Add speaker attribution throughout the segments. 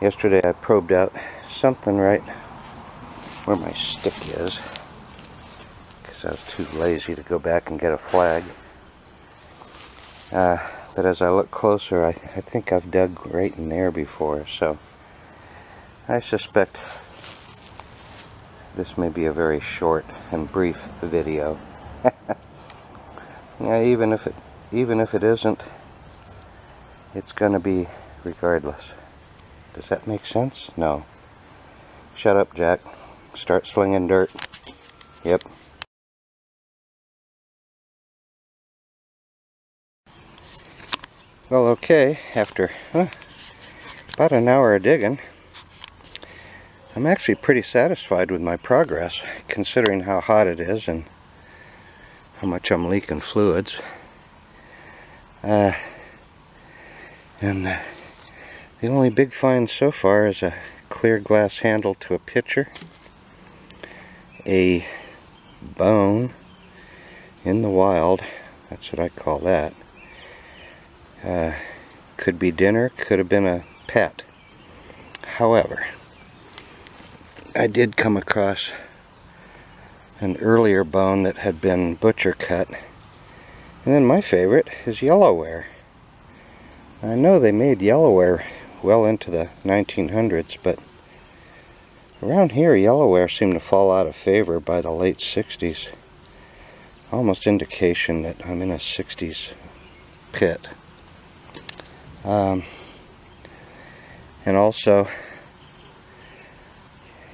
Speaker 1: Yesterday I probed out something right where my stick is, because I was too lazy to go back and get a flag. But as I look closer, I think I've dug right in there before, so I suspect this may be a very short and brief video. Yeah, even if it isn't, it's gonna be regardless. Does that make sense? No. Shut up, Jack. Start slinging dirt. Yep. Well, okay, after about an hour of digging, I'm actually pretty satisfied with my progress, considering how hot it is and how much I'm leaking fluids. The only big find so far is a clear glass handle to a pitcher, a bone in the wild, that's what I call that. Could be dinner, could have been a pet. However, I did come across an earlier bone that had been butcher cut. And then my favorite is yellowware. I know they made yellowware well into the 1900s, but around here yellowware seemed to fall out of favor by the late 60s. Almost indication that I'm in a 60s pit. And also,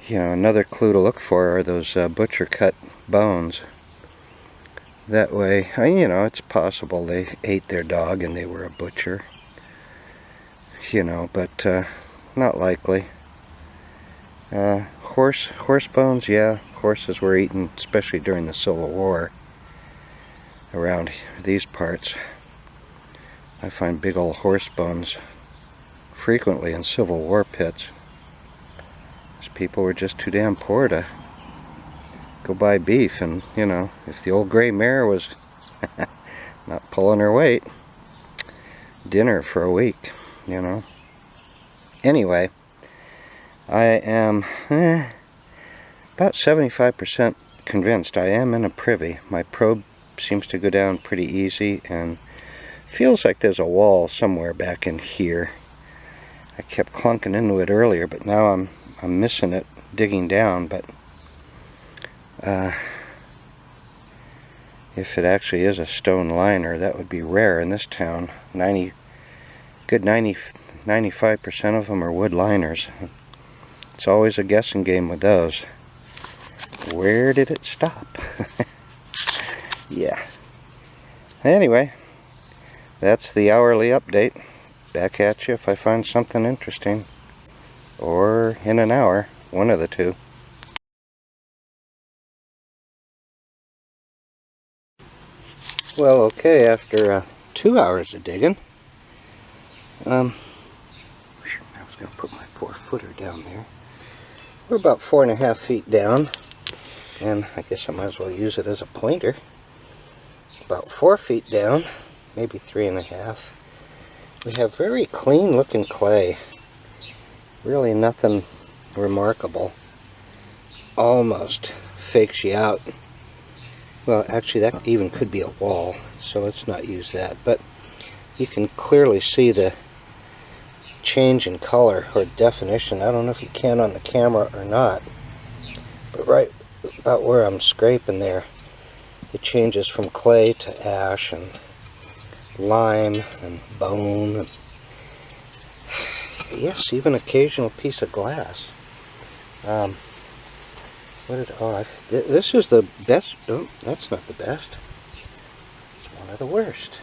Speaker 1: you know, another clue to look for are those butcher cut bones. That way, you know, it's possible they ate their dog and they were a butcher. You know, but not likely. Horse bones, yeah, horses were eaten, especially during the Civil War. Around these parts, I find big old horse bones frequently in Civil War pits. People were just too damn poor to go buy beef, and you know, if the old gray mare was not pulling her weight, dinner for a week, you know. Anyway, I am about 75% convinced I am in a privy. My probe seems to go down pretty easy and feels like there's a wall somewhere back in here. I kept clunking into it earlier, but now I'm missing it digging down. But if it actually is a stone liner, that would be rare in this town. 95% of them are wood liners. It's always a guessing game with those. Where did it stop? Yeah. Anyway, that's the hourly update. Back at you if I find something interesting. Or in an hour, one of the two. Well, okay, after 2 hours of digging, I was going to put my 4-footer down there. We're about 4.5 feet down, and I guess I might as well use it as a pointer. About 4 feet down, maybe 3.5. We have very clean looking clay. Really nothing remarkable. Almost fakes you out. Well, actually that even could be a wall, so let's not use that. But you can clearly see the change in color or definition. I don't know if you can on the camera or not, but right about where I'm scraping there, it changes from clay to ash and lime and bone and yes, even occasional piece of glass. This is the best. Oh, that's not the best. It's one of the worst.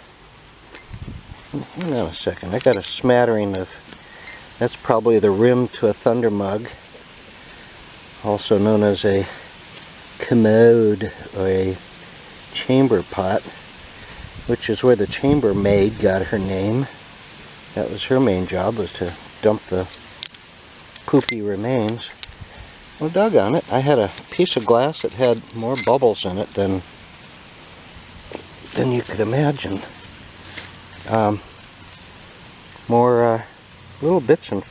Speaker 1: Hang on a second. I got a smattering of. That's probably the rim to a thunder mug, also known as a commode or a chamber pot, which is where the chambermaid got her name. That was her main job, was to dump the poopy remains. Well, doggone it, I had a piece of glass that had more bubbles in it than you could imagine. More little bits and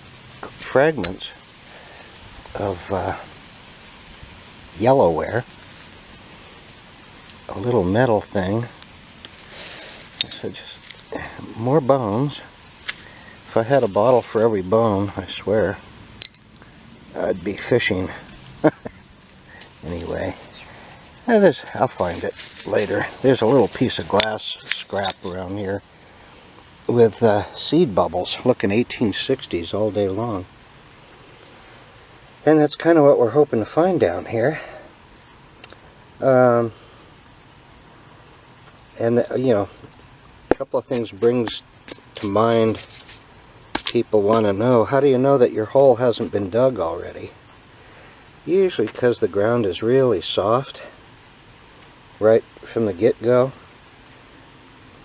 Speaker 1: fragments of yellowware, a little metal thing. So just more bones. If I had a bottle for every bone, I swear, I'd be fishing. Anyway, I'll find it later. There's a little piece of glass scrap around here with seed bubbles, looking 1860s all day long. And that's kind of what we're hoping to find down here. And you know, a couple of things brings to mind. People want to know, how do you know that your hole hasn't been dug already? Usually because the ground is really soft right from the get-go,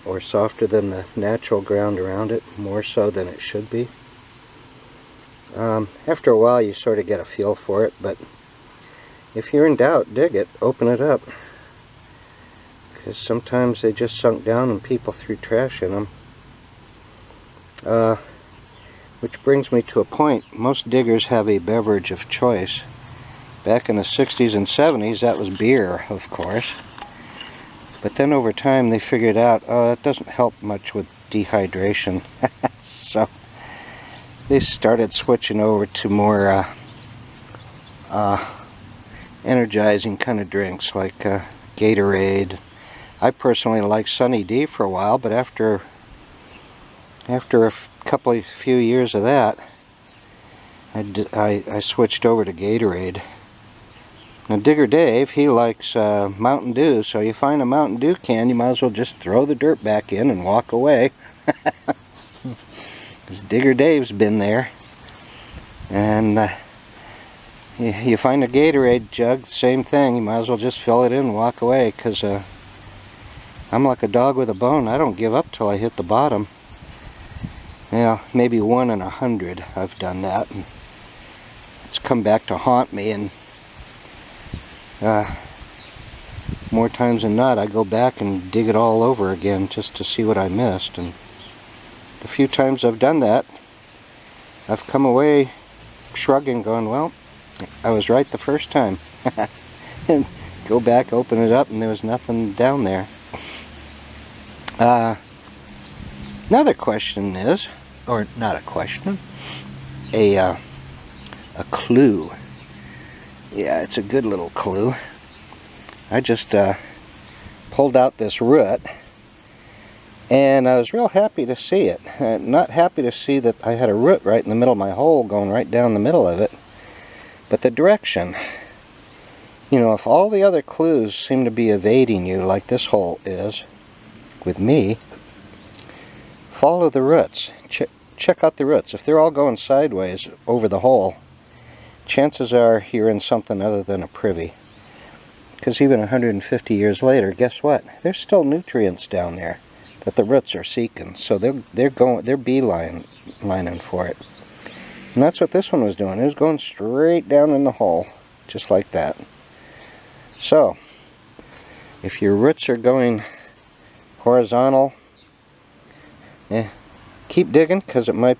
Speaker 1: or softer than the natural ground around it, more so than it should be. After a while you sort of get a feel for it, but if you're in doubt, dig it, open it up, because sometimes they just sunk down and people threw trash in them. Which brings me to a point. Most diggers have a beverage of choice. Back in the 60s and 70s, that was beer, of course. But then over time they figured out, oh, that doesn't help much with dehydration. So they started switching over to more energizing kind of drinks, like Gatorade. I personally liked Sunny D for a while, but after a few years of that, I switched over to Gatorade. Now Digger Dave, he likes Mountain Dew, so you find a Mountain Dew can, you might as well just throw the dirt back in and walk away. Because Digger Dave's been there. And you find a Gatorade jug, same thing, you might as well just fill it in and walk away, because I'm like a dog with a bone. I don't give up till I hit the bottom. Yeah, maybe 1 in 100 I've done that, and it's come back to haunt me, and more times than not I go back and dig it all over again just to see what I missed. And the few times I've done that, I've come away shrugging, going, well, I was right the first time. And go back, open it up, and there was nothing down there. Another question is, or not a question, a clue. Yeah, it's a good little clue. I just pulled out this root, and I was real happy to see it. Not happy to see that I had a root right in the middle of my hole, going right down the middle of it, but the direction. You know, if all the other clues seem to be evading you, like this hole is with me, follow the roots. Check out the roots. If they're all going sideways over the hole, chances are you're in something other than a privy. Because even 150 years later, guess what? There's still nutrients down there that the roots are seeking. So they're beelining for it. And that's what this one was doing. It was going straight down in the hole, just like that. So if your roots are going horizontal, keep digging, because it might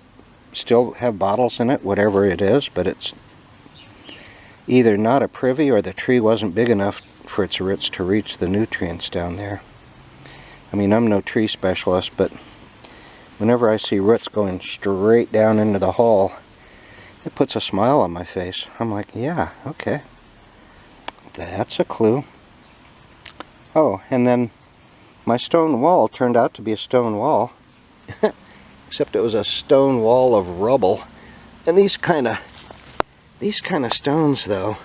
Speaker 1: still have bottles in it, whatever it is, but it's either not a privy or the tree wasn't big enough for its roots to reach the nutrients down there. I mean, I'm no tree specialist, but whenever I see roots going straight down into the hole, it puts a smile on my face. I'm like, yeah, okay, that's a clue. Oh, and then my stone wall turned out to be a stone wall. Except it was a stone wall of rubble. And these kind of stones, though,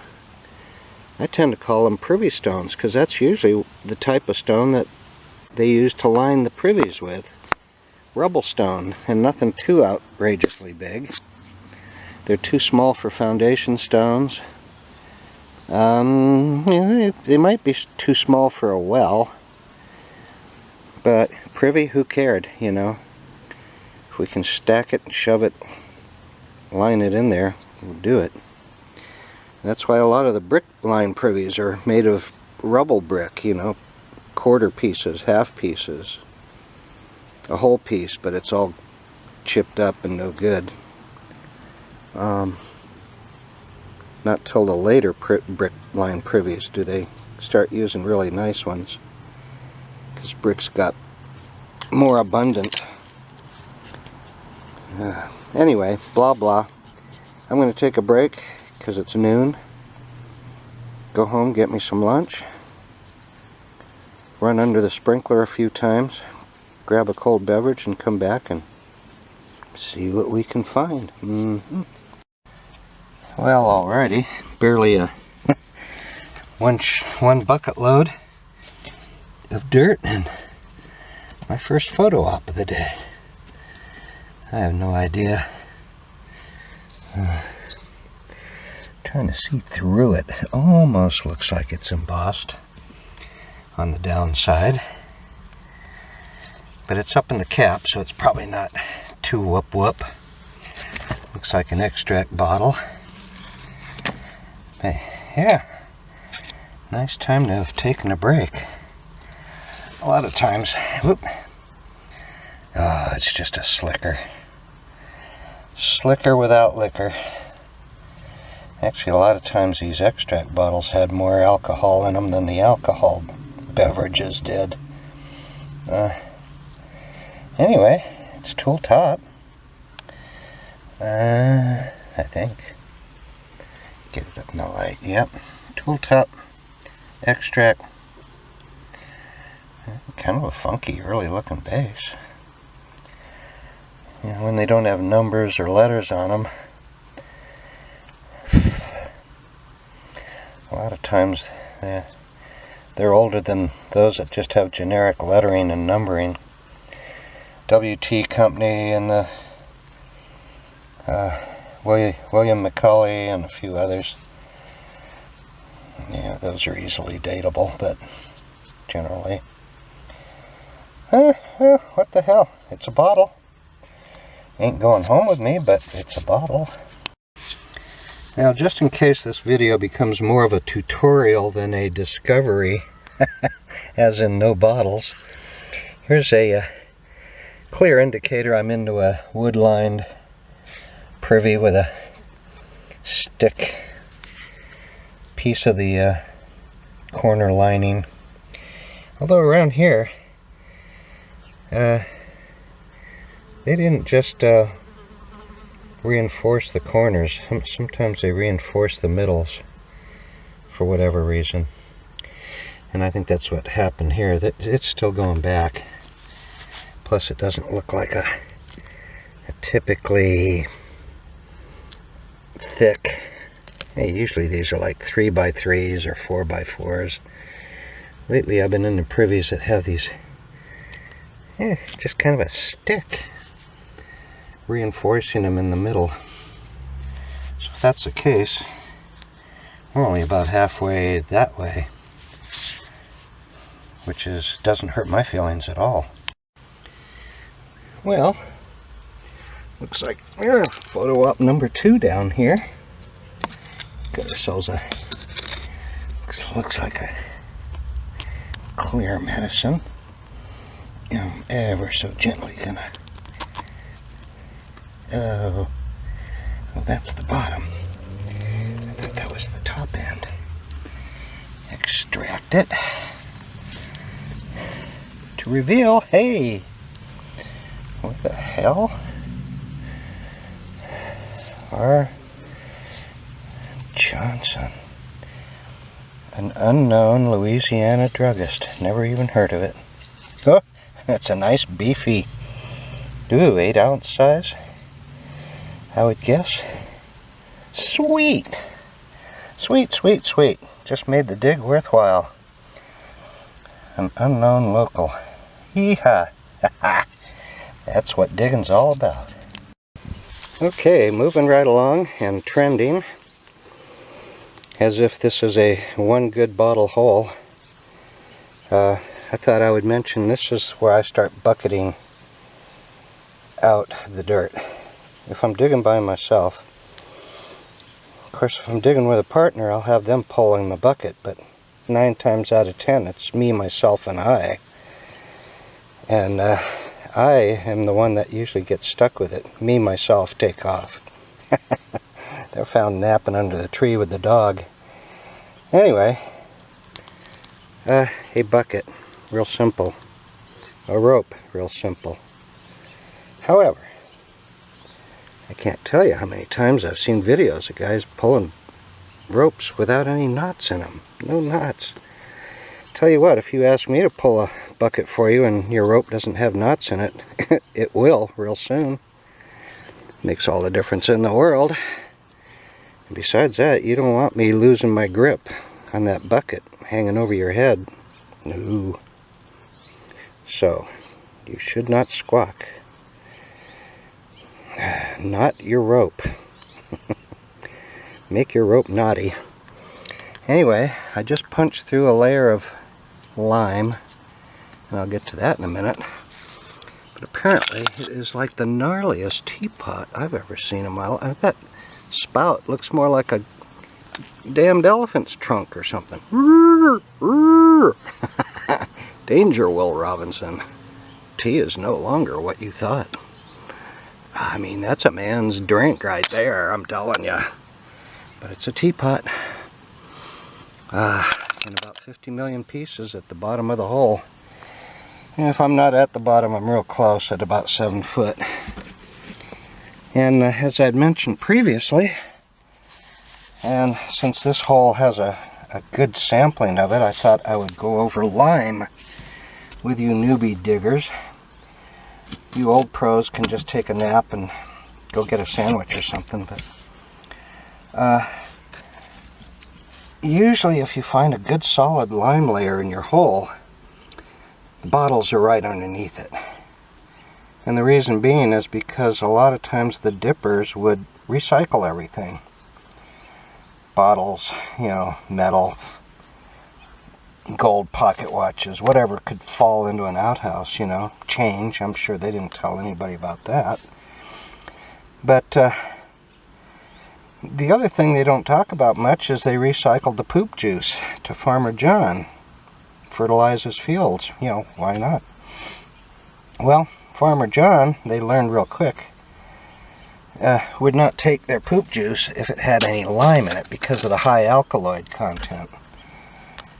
Speaker 1: I tend to call them privy stones, because that's usually the type of stone that they use to line the privies with. Rubble stone, and nothing too outrageously big. They're too small for foundation stones. They might be too small for a well, but privy, who cared, you know? If we can stack it and shove it, line it in there, we'll do it. That's why a lot of the brick line privies are made of rubble brick, you know, quarter pieces, half pieces, a whole piece, but it's all chipped up and no good. Not till the later brick line privies do they start using really nice ones, because bricks got more abundant. Anyway, blah blah. I'm going to take a break because it's noon. Go home, get me some lunch, run under the sprinkler a few times, grab a cold beverage, and come back and see what we can find. Well, alrighty, barely a one bucket load of dirt and my first photo op of the day. I have no idea. Trying to see through it. It almost looks like it's embossed on the downside, but it's up in the cap, so it's probably not too whoop. Looks like an extract bottle. But yeah, nice time to have taken a break. A lot of times, whoop, oh, it's just a slicker. Slicker without liquor. Actually, a lot of times these extract bottles had more alcohol in them than the alcohol beverages did. Anyway, it's tool top. I think. Get it up in the light. Yep. Tool top extract. Kind of a funky, early looking base. You know, when they don't have numbers or letters on them, a lot of times they're older than those that just have generic lettering and numbering. WT Company and the William McCauley and a few others. Yeah, those are easily dateable, but generally. What the hell? It's a bottle. Ain't going home with me, but it's a bottle. Now, just in case this video becomes more of a tutorial than a discovery, as in no bottles, here's a clear indicator I'm into a wood-lined privy with a stick piece of the corner lining. Although around here, they didn't just reinforce the corners. Sometimes they reinforce the middles for whatever reason. And I think that's what happened here. It's still going back. Plus it doesn't look like a typically thick. Hey, usually these are like 3x3s or 4x4s. Lately I've been into privies that have these just kind of a stick reinforcing them in the middle. So if that's the case, we're only about halfway that way, which doesn't hurt my feelings at all. Well, looks like we're photo op number 2 down here. Got ourselves a looks like a clear medicine. I'm ever so gently gonna. Oh, that's the bottom. I thought that was the top end. Extract it to reveal. Hey, what the hell? R. Johnson, an unknown Louisiana druggist. Never even heard of it. Oh, that's a nice beefy, 8-ounce size, I would guess. Sweet. Sweet, sweet, sweet. Just made the dig worthwhile. An unknown local. Yee-haw. That's what digging's all about. Okay, moving right along and trending. As if this is a one good bottle hole. I thought I would mention this is where I start bucketing out the dirt. If I'm digging by myself, of course if I'm digging with a partner, I'll have them pulling the bucket, but 9 times out of 10 it's me, myself, and I. And I am the one that usually gets stuck with it. Me, myself, take off. found napping under the tree with the dog. Anyway, a bucket, real simple. A rope, real simple. However, I can't tell you how many times I've seen videos of guys pulling ropes without any knots in them. No knots. Tell you what, if you ask me to pull a bucket for you and your rope doesn't have knots in it, it will real soon. Makes all the difference in the world. And besides that, you don't want me losing my grip on that bucket hanging over your head. No. So, you should not squawk. Knot your rope. Make your rope knotty. Anyway, I just punched through a layer of lime, and I'll get to that in a minute. But apparently it is like the gnarliest teapot I've ever seen in my life. That spout looks more like a damned elephant's trunk or something. Danger, Will Robinson. Tea is no longer what you thought. I mean, that's a man's drink right there, I'm telling you. But it's a teapot. In about 50 million pieces at the bottom of the hole. And if I'm not at the bottom, I'm real close at about 7 foot. And as I'd mentioned previously, and since this hole has a good sampling of it, I thought I would go over lime with you newbie diggers. You old pros can just take a nap and go get a sandwich or something. But usually if you find a good solid lime layer in your hole, the bottles are right underneath it. And the reason being is because a lot of times the dippers would recycle everything. Bottles, you know, metal, gold pocket watches, whatever could fall into an outhouse, you know, change. I'm sure they didn't tell anybody about that. But the other thing they don't talk about much is they recycled the poop juice to Farmer John. Fertilize his fields. You know, why not? Well, Farmer John, they learned real quick, would not take their poop juice if it had any lime in it because of the high alkaloid content.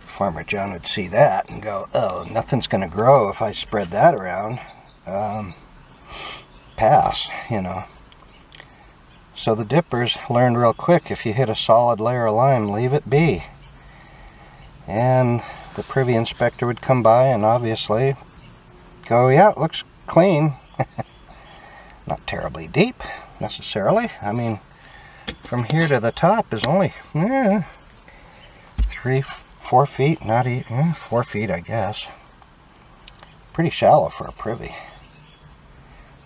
Speaker 1: Farmer John would see that and go, oh, nothing's going to grow if I spread that around. Pass, you know. So the dippers learned real quick, if you hit a solid layer of lime, leave it be. And the privy inspector would come by and obviously go, yeah, it looks clean. Not terribly deep, necessarily. I mean, from here to the top is only 3-4 feet, not 4 feet, I guess. Pretty shallow for a privy.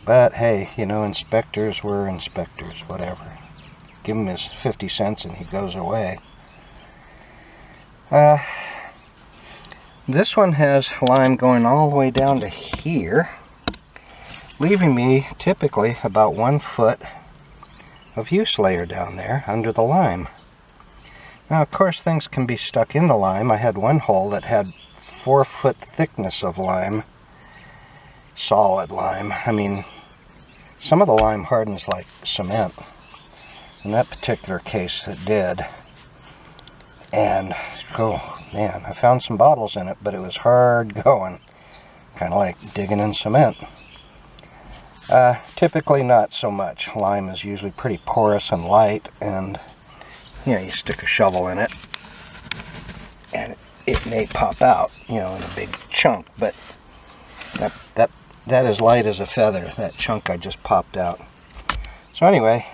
Speaker 1: But hey, you know, inspectors were inspectors, whatever. Give him his 50 cents and he goes away. This one has lime going all the way down to here, leaving me typically about 1 foot of use layer down there under the lime. Now, of course, things can be stuck in the lime. I had one hole that had 4 foot thickness of lime, solid lime. I mean, some of the lime hardens like cement. In that particular case, it did. And, oh man, I found some bottles in it, but it was hard going. Kind of like digging in cement. Typically not so much. Lime is usually pretty porous and light, and you know, you stick a shovel in it and it may pop out, you know, in a big chunk, but that is light as a feather, that chunk I just popped out. So anyway,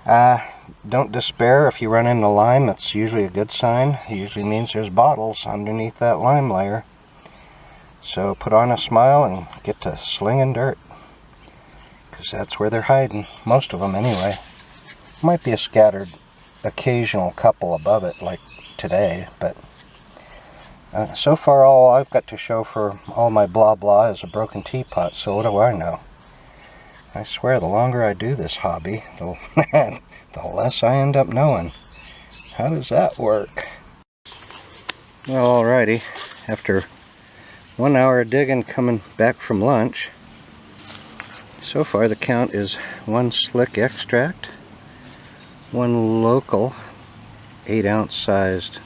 Speaker 1: don't despair if you run into lime. That's usually a good sign. It usually means there's bottles underneath that lime layer. So put on a smile and get to slinging dirt, because that's where they're hiding, most of them anyway. Might be a scattered occasional couple above it like today, but so far all I've got to show for all my blah blah is a broken teapot, so what do I know? I swear the longer I do this hobby, the less I end up knowing. How does that work? Well, alrighty, after 1 hour digging coming back from lunch, so far the count is 1 slick extract, one local 8-ounce sized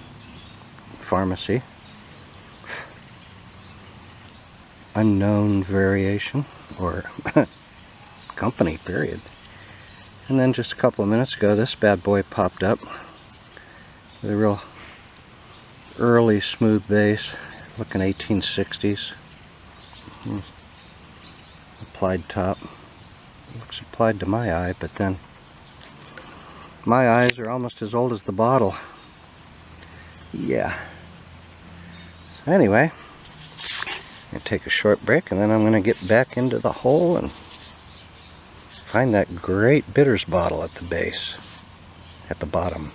Speaker 1: pharmacy, unknown variation or company period. And then just a couple of minutes ago this bad boy popped up with a real early smooth base, looking 1860s. Applied top. Looks applied to my eye, but then my eyes are almost as old as the bottle. Yeah. So anyway, I'm going to take a short break and then I'm going to get back into the hole and find that great bitters bottle at the base, at the bottom.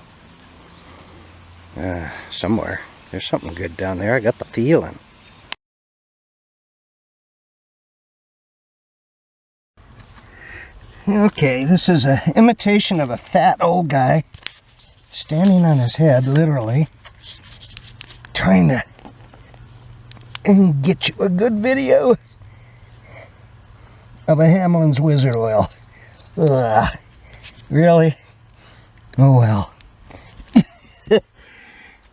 Speaker 1: Somewhere. There's something good down there. I got the feeling. Okay, this is an imitation of a fat old guy standing on his head, literally, trying to get you a good video of a Hamlin's Wizard Oil. Ugh, really? Oh well.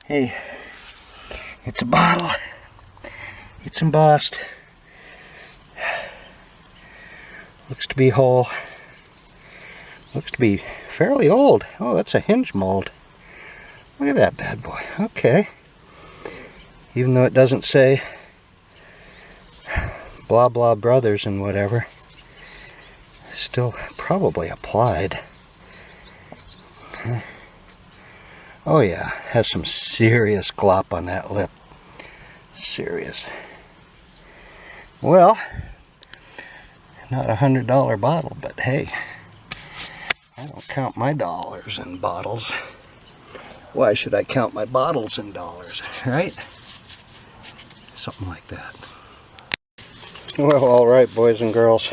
Speaker 1: Hey, it's a bottle. It's embossed. Looks to be whole. Looks to be fairly old. Oh, that's a hinge mold. Look at that bad boy. Okay. Even though it doesn't say blabla brothers and whatever, still probably applied. Oh yeah, has some serious glop on that lip. Serious. Well, not $100 bottle, but hey, I don't count my dollars in bottles. Why should I count my bottles in dollars, right? Something like that. Well, alright boys and girls.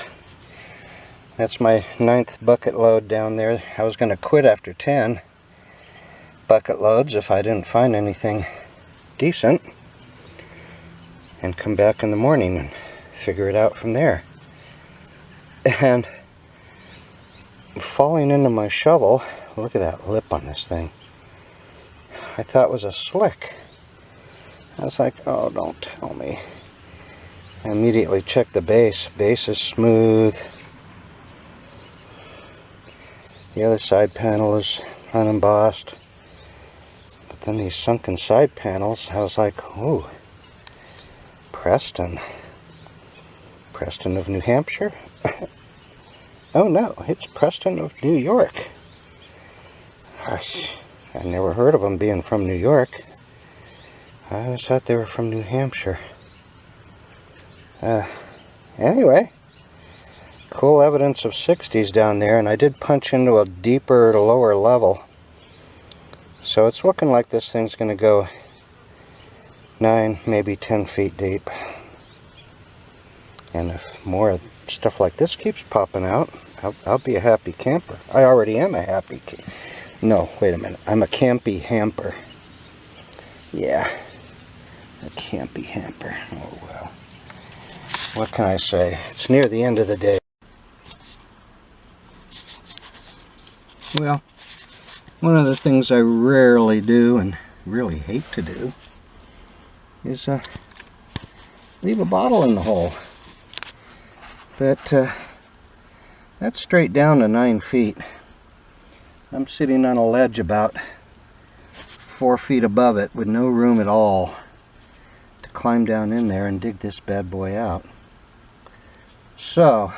Speaker 1: That's my 9th bucket load down there. I was going to quit after 10 bucket loads if I didn't find anything decent, and come back in the morning and figure it out from there. And falling into my shovel, look at that lip on this thing. I thought it was a slick. I was like, oh, don't tell me. I immediately checked the base. Base is smooth. The other side panel is unembossed. But then these sunken side panels, I was like, oh, Preston. Preston of New Hampshire? Oh no, it's Preston of New York. Gosh, I never heard of them being from New York. I always thought they were from New Hampshire. Anyway, cool evidence of 60s down there, and I did punch into a deeper, lower level. So it's looking like this thing's going to go 9, maybe 10 feet deep. And if more stuff like this keeps popping out, I'll be a happy camper. I already am a happy camper. No, wait a minute. I'm a campy hamper. Yeah, a campy hamper. Oh well. What can I say? It's near the end of the day. Well, one of the things I rarely do and really hate to do is leave a bottle in the hole. But that's straight down to 9 feet. I'm sitting on a ledge about 4 feet above it with no room at all to climb down in there and dig this bad boy out. So,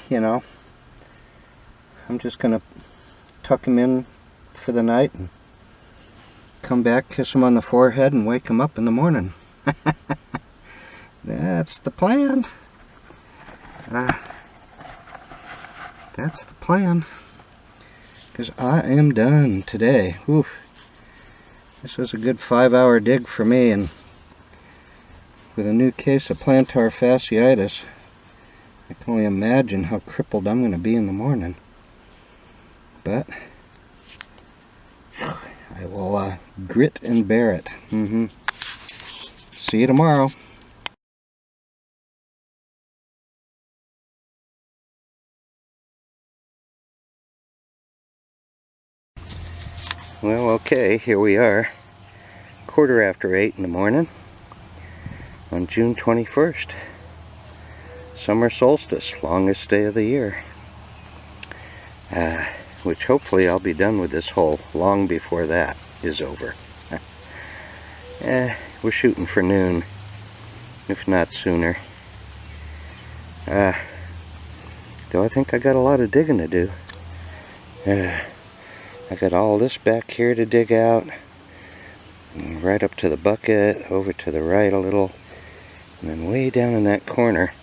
Speaker 1: you know, I'm just going to tuck him in for the night and come back, kiss him on the forehead, and wake him up in the morning. That's the plan. That's the plan. Because I am done today. Oof. This was a good 5-hour dig for me, and with a new case of plantar fasciitis, I can only imagine how crippled I'm going to be in the morning. But I will grit and bear it. See you tomorrow. Well, okay, here we are, 8:15 in the morning on June 21st. Summer solstice, longest day of the year. Which hopefully I'll be done with this hole long before that is over. We're shooting for noon, if not sooner. Though I think I got a lot of digging to do. I got all this back here to dig out, right up to the bucket, over to the right a little, and then way down in that corner.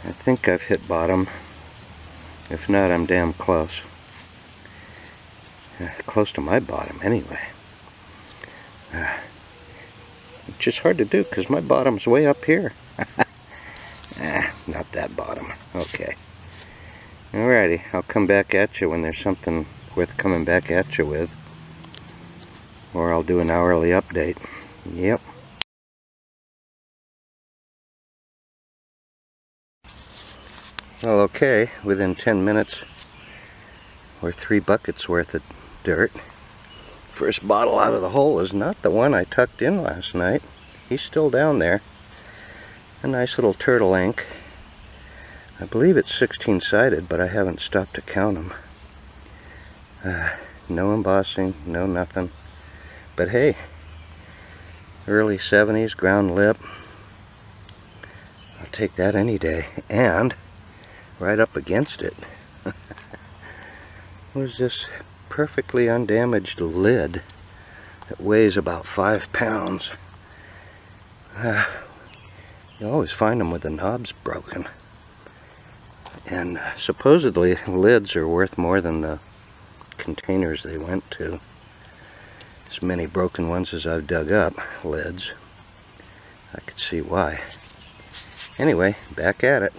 Speaker 1: I think I've hit bottom. If not, I'm damn close. Close to my bottom anyway. Which is hard to do because my bottom's way up here. Not that bottom. Okay. Alrighty, I'll come back at you when there's something worth coming back at you with. Or I'll do an hourly update. Yep. Well, okay, within 10 minutes, or 3 buckets worth of dirt. First bottle out of the hole is not the one I tucked in last night. He's still down there. A nice little turtle ink. I believe it's 16-sided, but I haven't stopped to count them. No embossing, no nothing. But hey, early 70s ground lip. I'll take that any day. And right up against it was this perfectly undamaged lid that weighs about 5 pounds. You always find them with the knobs broken. And supposedly lids are worth more than the containers they went to. As many broken ones as I've dug up, lids. I could see why. Anyway, back at it.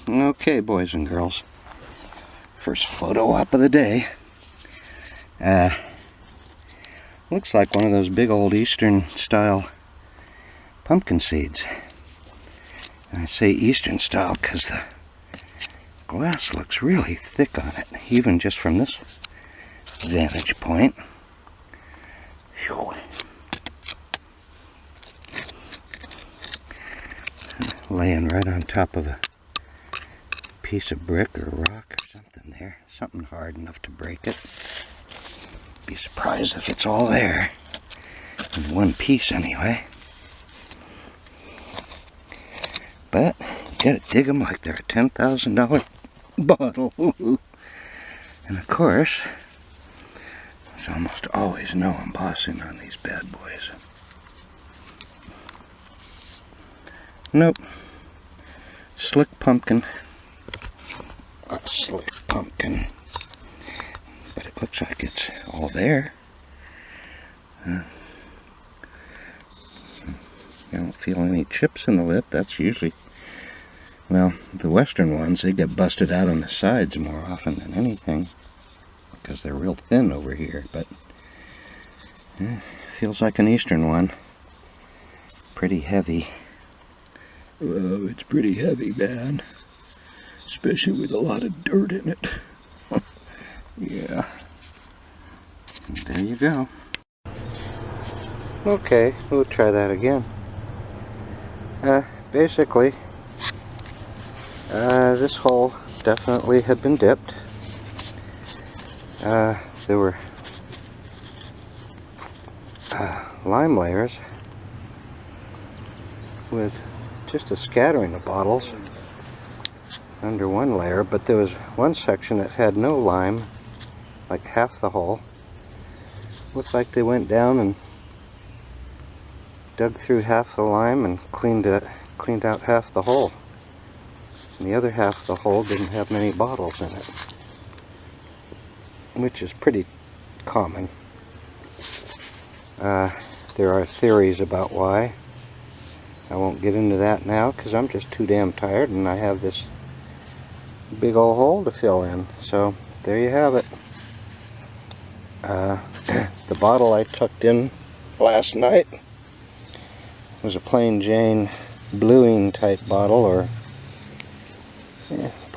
Speaker 1: Okay, boys and girls. First photo op of the day. Looks like one of those big old Eastern style pumpkin seeds. And I say Eastern style because the glass looks really thick on it, even just from this vantage point. Whew. Laying right on top of a piece of brick or rock or something there. Something hard enough to break it. Be surprised if it's all there. In one piece anyway. But you gotta dig them like they're a $10,000 bottle. And of course, there's almost always no embossing on these bad boys. Nope. Slick pumpkin. A slick pumpkin. But it looks like it's all there. I don't feel any chips in the lip. That's usually, well, the western ones, they get busted out on the sides more often than anything because they're real thin over here, but feels like an eastern one. Pretty heavy. Oh, it's pretty heavy, man. Especially with a lot of dirt in it. Yeah. And there you go. Okay, we'll try that again. Basically, this hole definitely had been dipped. There were lime layers with just a scattering of bottles under one layer, but there was one section that had no lime, like half the hole. Looked like they went down and dug through half the lime and cleaned out half the hole. And the other half of the hole didn't have many bottles in it, which is pretty common. There are theories about why. I won't get into that now because I'm just too damn tired and I have this big old hole to fill in. So there you have it. The bottle I tucked in last night was a plain Jane bluing type bottle, or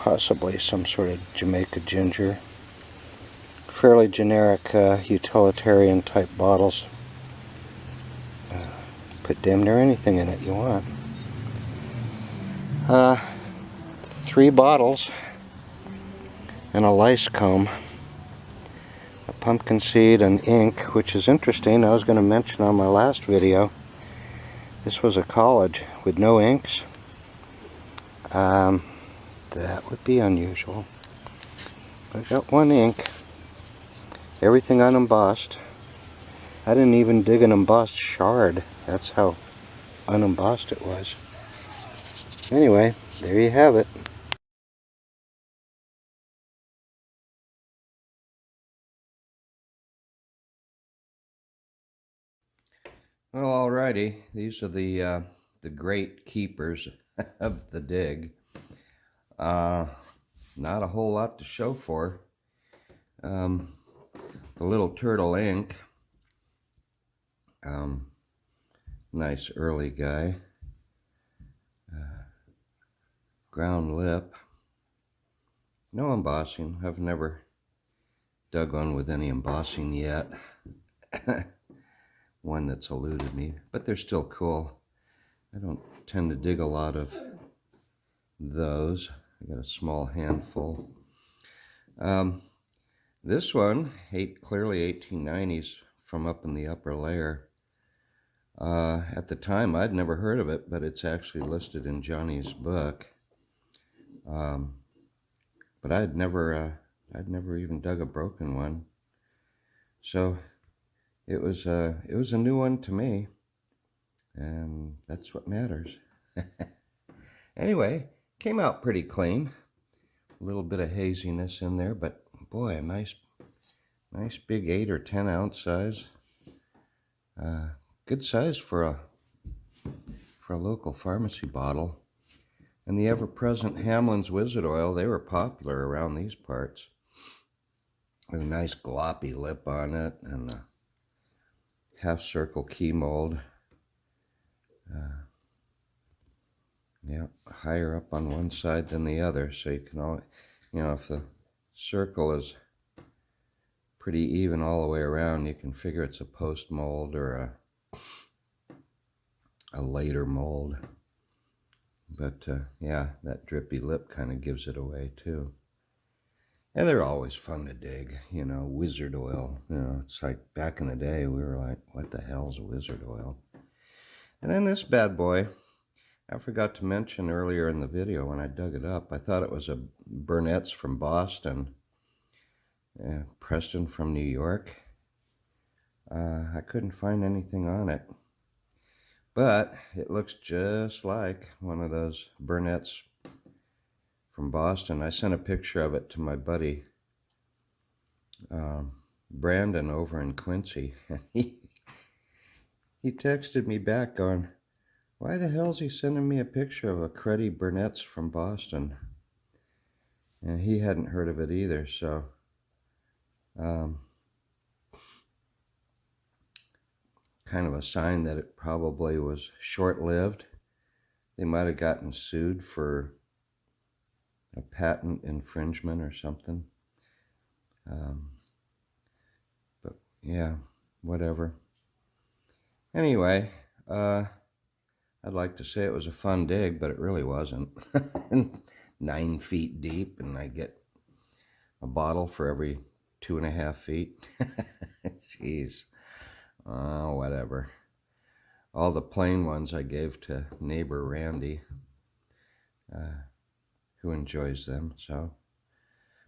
Speaker 1: possibly some sort of Jamaica ginger. Fairly generic utilitarian type bottles. Put damn near anything in it you want. 3 bottles and a lice comb, a pumpkin seed, and ink, which is interesting. I was going to mention on my last video, this was a college with no inks. That would be unusual. I got 1 ink, everything unembossed. I didn't even dig an embossed shard. That's how unembossed it was. Anyway, there you have it. Well, alrighty, these are the great keepers of the dig. Not a whole lot to show for. The little turtle ink, nice early guy. Ground lip, no embossing. I've never dug one with any embossing yet. One that's eluded me, but they're still cool. I don't tend to dig a lot of those. I got a small handful. This one, clearly 1890s, from up in the upper layer. At the time, I'd never heard of it, but it's actually listed in Johnny's book. But I'd never even dug a broken one. So it was a new one to me, and that's what matters. Anyway, came out pretty clean. A little bit of haziness in there, but boy, a nice big 8 or 10 ounce size. Good size for a local pharmacy bottle. And the ever-present Hamlin's Wizard Oil, they were popular around these parts. With a nice gloppy lip on it and a half-circle key mold. Yeah, higher up on one side than the other, so you can always, if the circle is pretty even all the way around, you can figure it's a post mold or a later mold. But yeah, that drippy lip kind of gives it away too. And they're always fun to dig, wizard oil. It's like back in the day, we were like, what the hell's a wizard oil? And then this bad boy, I forgot to mention earlier in the video when I dug it up, I thought it was a Burnett's from Boston, Preston from New York. I couldn't find anything on it. But it looks just like one of those Burnett's from Boston. I sent a picture of it to my buddy Brandon over in Quincy. He texted me back going, why the hell's he sending me a picture of a cruddy Burnett's from Boston? And he hadn't heard of it either, so kind of a sign that it probably was short-lived. They might have gotten sued for a patent infringement or something. But yeah, whatever. Anyway, I'd like to say it was a fun dig, but it really wasn't. 9 feet deep, and I get a bottle for every 2.5 feet. Jeez. Whatever. All the plain ones I gave to neighbor Randy, who enjoys them, so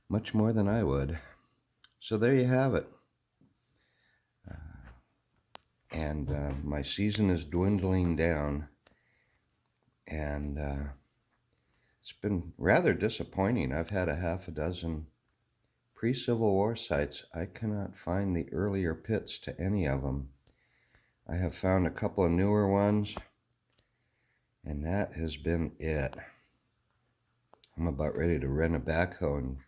Speaker 1: much more than I would. So there you have it. And my season is dwindling down, and it's been rather disappointing. I've had a half a dozen pre-Civil War sites. I cannot find the earlier pits to any of them. I have found a couple of newer ones, and that has been it. I'm about ready to rent a backhoe and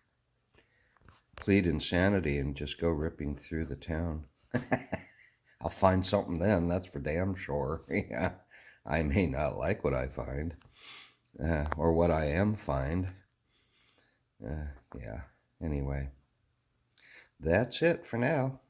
Speaker 1: plead insanity and just go ripping through the town. I'll find something then, that's for damn sure. Yeah, I may not like what I find, or what I find. Yeah, anyway, that's it for now.